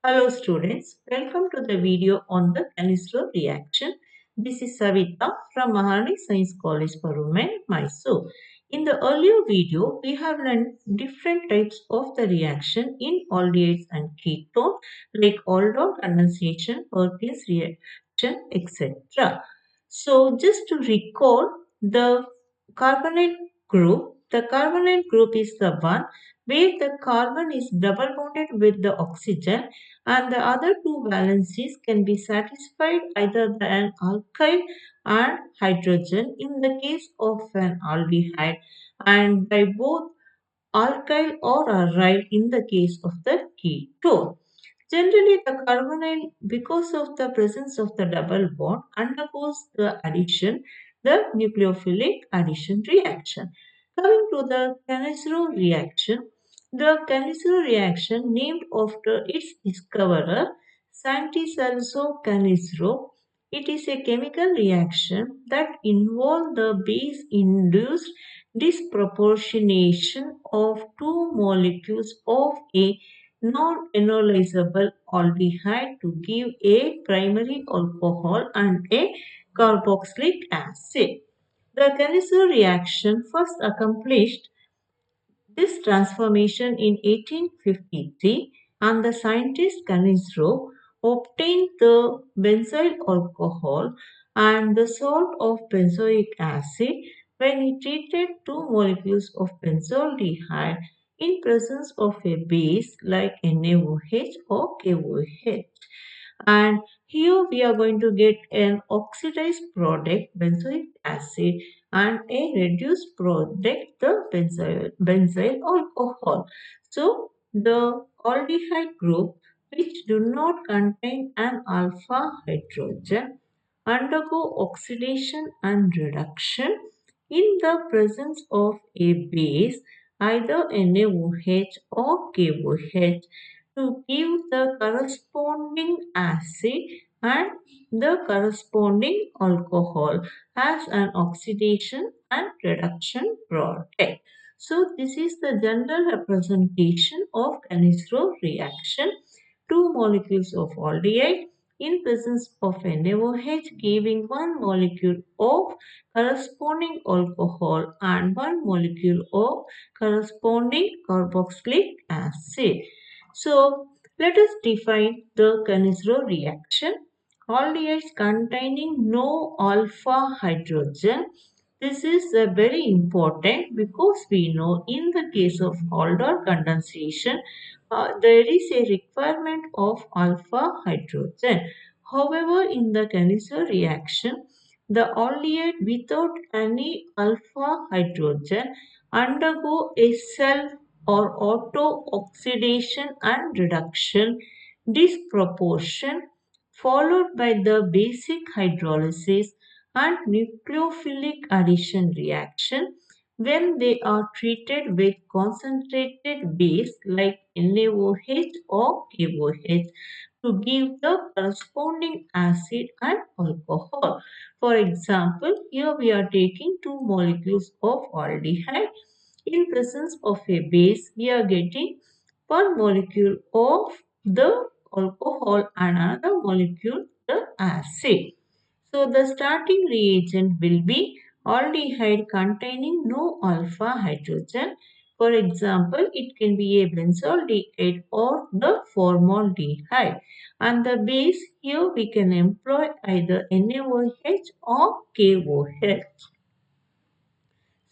Hello students, welcome to the video on the Cannizzaro reaction. This is Savitha from Maharani Science College for Women, Mysore. In the earlier video, we have learned different types of the reaction in aldehydes and ketone like aldol condensation, Perkins reaction, etc. So just to recall the carbonyl the carbonyl group is the one where the carbon is double bonded with the oxygen and the other two valencies can be satisfied either by an alkyl and hydrogen in the case of an aldehyde and by both alkyl or aryl in the case of the ketone. Generally, the carbonyl, because of the presence of the double bond, undergoes the addition, the nucleophilic addition reaction. Coming to the Cannizzaro reaction, the Cannizzaro reaction, named after its discoverer, Santisalso Cannizzaro, it is a chemical reaction that involves the base-induced disproportionation of two molecules of a non-enolizable aldehyde to give a primary alcohol and a carboxylic acid. The Cannizzaro reaction first accomplished this transformation in 1853 and the scientist Cannizzaro obtained the benzyl alcohol and the salt of benzoic acid when he treated two molecules of benzaldehyde in presence of a base like NaOH or KOH. And here we are going to get an oxidized product, benzoic acid, and a reduced product, the benzyl alcohol. So the aldehyde group which do not contain an alpha hydrogen undergo oxidation and reduction in the presence of a base, either NaOH or KOH, to give the corresponding acid and the corresponding alcohol as an oxidation and reduction product. So this is the general representation of Cannizzaro reaction. Two molecules of aldehyde in presence of NaOH giving one molecule of corresponding alcohol and one molecule of corresponding carboxylic acid. So let us define the Cannizzaro reaction. Aldehydes containing no alpha hydrogen. This is very important because we know in the case of aldol condensation, there is a requirement of alpha hydrogen. However, in the Cannizzaro reaction, the aldehyde without any alpha hydrogen undergo a self or auto oxidation and reduction disproportion followed by the basic hydrolysis and nucleophilic addition reaction when they are treated with concentrated base like NaOH or KOH to give the corresponding acid and alcohol. For example, here we are taking two molecules of aldehyde. In presence of a base, we are getting one molecule of the alcohol and another molecule the acid. So the starting reagent will be aldehyde containing no alpha hydrogen. For example, it can be a benzaldehyde or the formaldehyde. And the base here we can employ either NaOH or KOH.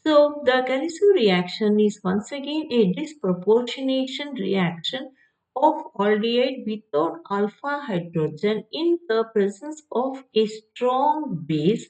So the Cannizzaro reaction is once again a disproportionation reaction of aldehyde without alpha hydrogen in the presence of a strong base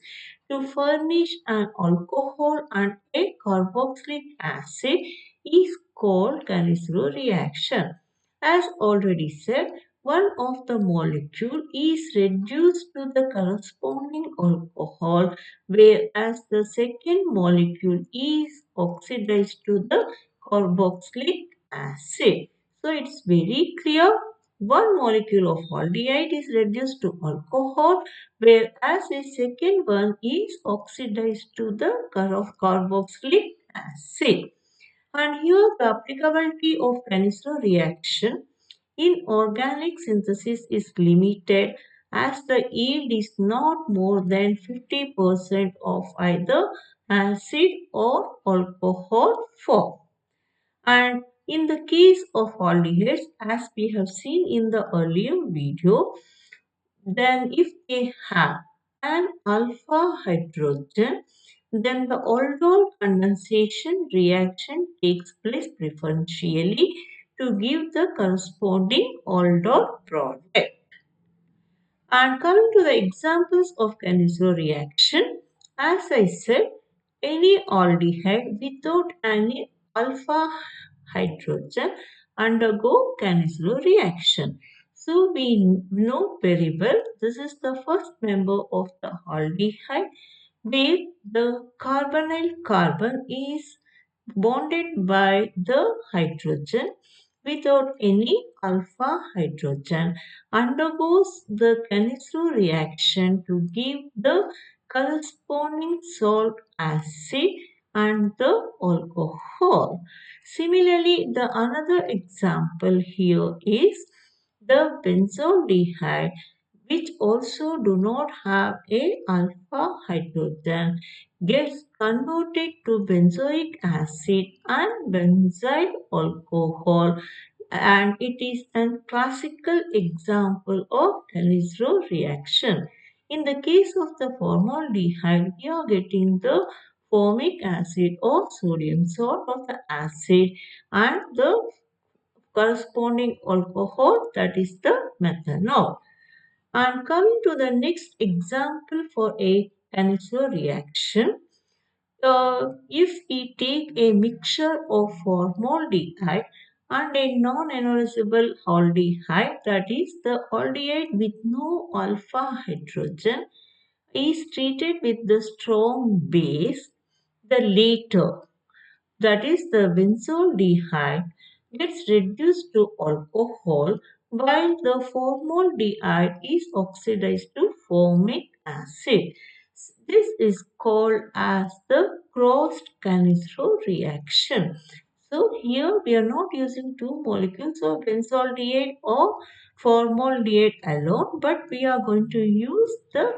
to furnish an alcohol and a carboxylic acid is called Cannizzaro reaction. As already said, one of the molecule is reduced to the corresponding alcohol whereas the second molecule is oxidized to the carboxylic acid. So it's very clear one molecule of aldehyde is reduced to alcohol whereas a second one is oxidized to the carboxylic acid. And here the applicability of Cannizzaro reaction in organic synthesis is limited as the yield is not more than 50% of either acid or alcohol form. And in the case of aldehydes, as we have seen in the earlier video, then if they have an alpha hydrogen, then the aldol condensation reaction takes place preferentially to give the corresponding aldol product. And coming to the examples of Cannizzaro reaction, as I said, any aldehyde without any alpha hydrogen undergo Cannizzaro reaction. So we know very well this is the first member of the aldehyde where the carbonyl carbon is bonded by the hydrogen without any alpha hydrogen undergoes the Cannizzaro reaction to give the corresponding salt acid and the alcohol. Similarly, the another example here is the benzaldehyde which also do not have a alpha hydrogen gets converted to benzoic acid and benzyl alcohol, and it is a classical example of Cannizzaro reaction. In the case of the formaldehyde, we are getting the formic acid or sodium salt of the acid and the corresponding alcohol, that is the methanol. And coming to the next example for a Cannizzaro reaction, if we take a mixture of formaldehyde and a non-ionizable aldehyde, that is the aldehyde with no alpha hydrogen, is treated with the strong base, the later, that is the benzaldehyde, gets reduced to alcohol while the formaldehyde is oxidized to formic acid. This is called as the crossed Cannizzaro reaction. So here we are not using two molecules of benzaldehyde or formaldehyde alone, but we are going to use the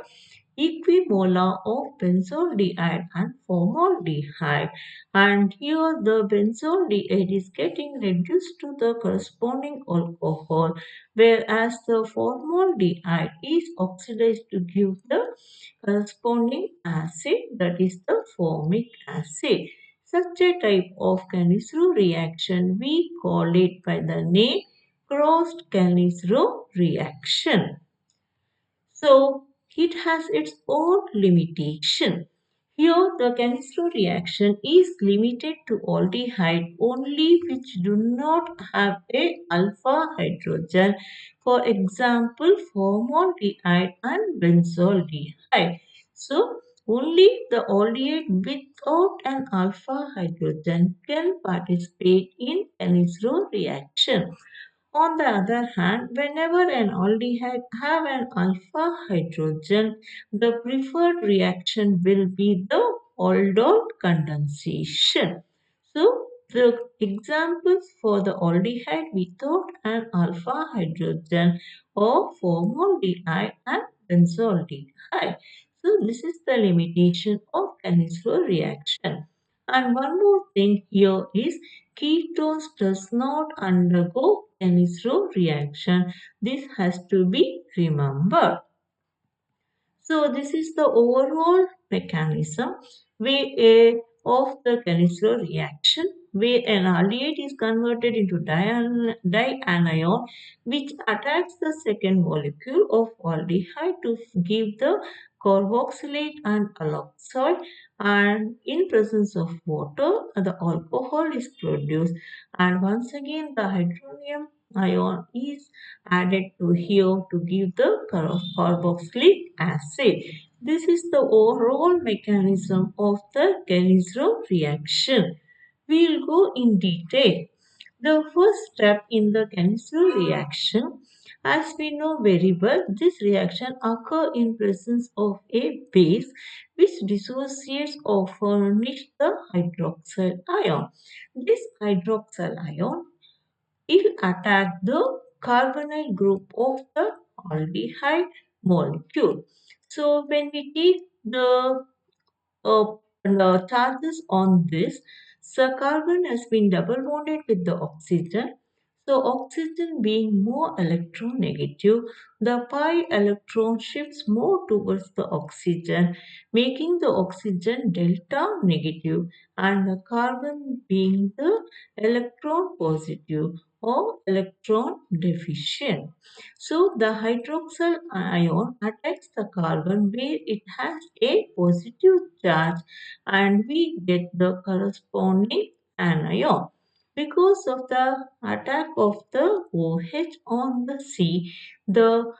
equimolar of benzaldehyde and formaldehyde, and here the benzaldehyde is getting reduced to the corresponding alcohol whereas the formaldehyde is oxidized to give the corresponding acid, that is the formic acid. Such a type of Cannizzaro reaction we call it by the name crossed Cannizzaro reaction. So it has its own limitation. Here the Cannizzaro reaction is limited to aldehyde only which do not have a alpha hydrogen. For example, formaldehyde and benzaldehyde. So only the aldehyde without an alpha hydrogen can participate in Cannizzaro reaction. On the other hand, whenever an aldehyde have an alpha hydrogen, the preferred reaction will be the aldol condensation. So, the examples for the aldehyde without an alpha hydrogen or formaldehyde and benzaldehyde. So, this is the limitation of Cannizzaro reaction. And one more thing here is ketones does not undergo Cannizzaro reaction. This has to be remembered. So this is the overall mechanism of the Cannizzaro reaction where an aldehyde is converted into dianion which attacks the second molecule of aldehyde to give the carboxylate and alkoxide, and in presence of water the alcohol is produced, and once again the hydronium ion is added to here to give the carboxylic acid. This is the overall mechanism of the Cannizzaro reaction. We will go in detail. The first step in the Cannizzaro reaction, as we know very well, this reaction occurs in presence of a base which dissociates or furnishes the hydroxyl ion. This hydroxyl ion it attack the carbonyl group of the aldehyde molecule. So when we take uh, charges on this, so carbon has been double bonded with the oxygen. So oxygen being more electronegative, the pi electron shifts more towards the oxygen, making the oxygen delta negative, and the carbon being the electron positive or electron deficient. So the hydroxyl ion attacks the carbon where it has a positive charge, and we get the corresponding anion. Because of the attack of the OH on the C, the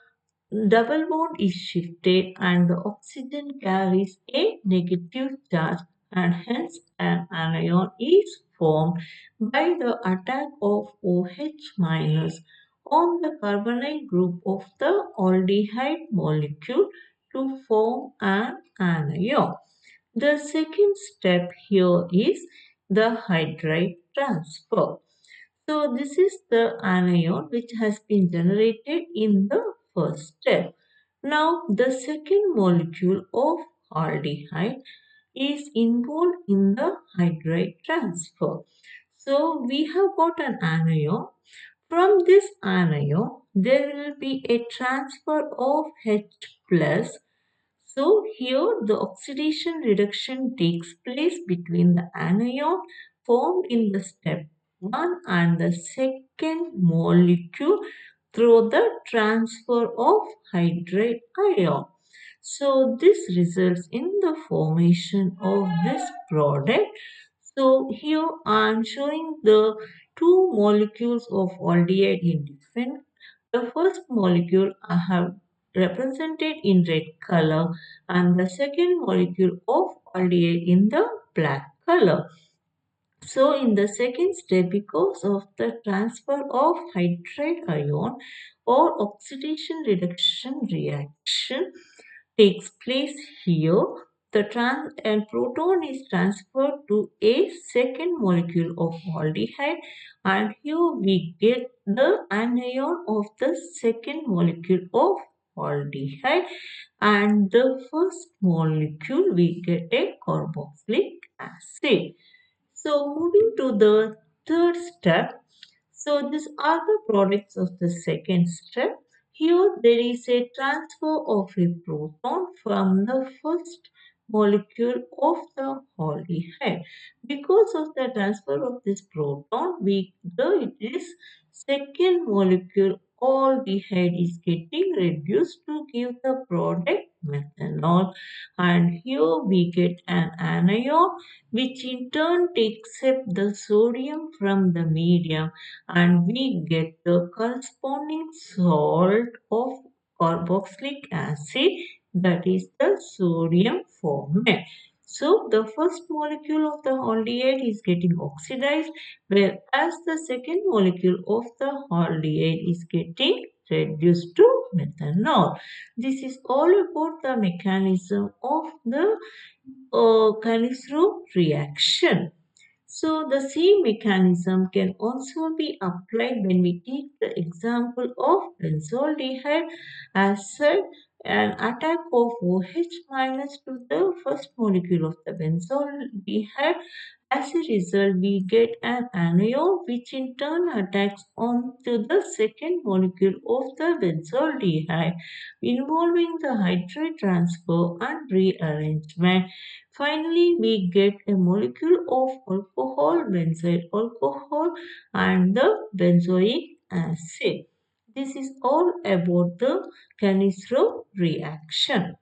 double bond is shifted and the oxygen carries a negative charge, and hence an anion is formed by the attack of OH minus on the carbonyl group of the aldehyde molecule to form an anion. The second step here is the hydride transfer. So this is the anion which has been generated in the first step. Now the second molecule of aldehyde is involved in the hydride transfer. So we have got an anion. From this anion there will be a transfer of H plus. So here the oxidation reduction takes place between the anion formed in the step 1 and the second molecule through the transfer of hydride ion. So this results in the formation of this product. So here I am showing the two molecules of aldehyde in different. The first molecule I have represented in red color, and the second molecule of aldehyde in the black color. So in the second step, because of the transfer of hydride ion or oxidation reduction reaction takes place here, the trans and proton is transferred to a second molecule of aldehyde, and here we get the anion of the second molecule of aldehyde, and the first molecule we get a carboxylic acid. So moving to the third step, so these are the products of the second step. Here there is a transfer of a proton from the first molecule of the aldehyde. Because of the transfer of this proton, this second molecule aldehyde is getting reduced to give the product methanol, and here we get an anion which in turn takes up the sodium from the medium, and we get the corresponding salt of carboxylic acid, that is the sodium formate. So the first molecule of the aldehyde is getting oxidized, whereas the second molecule of the aldehyde is getting reduced to methanol. This is all about the mechanism of the Cannizzaro reaction. So the same mechanism can also be applied when we take the example of benzaldehyde. As said, an attack of OH minus to the first molecule of the benzaldehyde. As a result, we get an anion which in turn attacks onto the second molecule of the benzaldehyde, involving the hydride transfer and rearrangement. Finally, we get a molecule of alcohol, benzyl alcohol, and the benzoic acid. This is all about the Cannizzaro reaction.